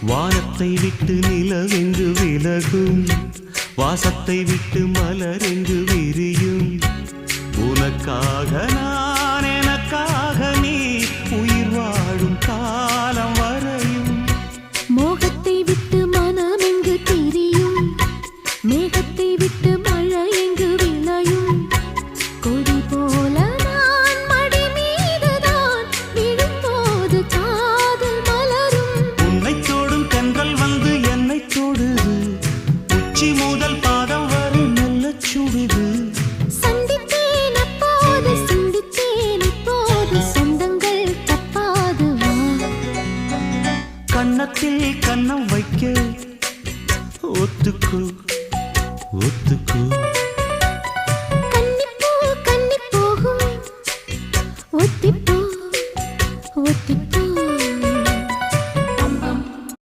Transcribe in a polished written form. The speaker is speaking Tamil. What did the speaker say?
வானத்தை விட்டு நிலவெங்கு விலகும், வாசத்தை விட்டு மலரெங்கு விரியும். உனக்காக நான், எனக்காக நீ, உயிர் வாழும் காலம் வரையும். மோகத்தை விட்டு மனம் எங்கு திரியும், மேகத்தை விட்டு மழை எங்கு விளையும். கொடி போல நான் மடி மீதுதான் விழும்போது காதல் மலரும். உன்னை தோடும் தென்றல் வந்து என்னை தொடுது, உச்சி முதல் பாதம் வரை நல்ல சுடுது. சந்தித்தேன் அப்போது, சிந்தித்தேன் இப்போது, சொந்தங்கள் தப்பாது வா. கன்னத்தில் கன்னம் வைக்க ஒத்துக்கோ ஒத்துக்கோ.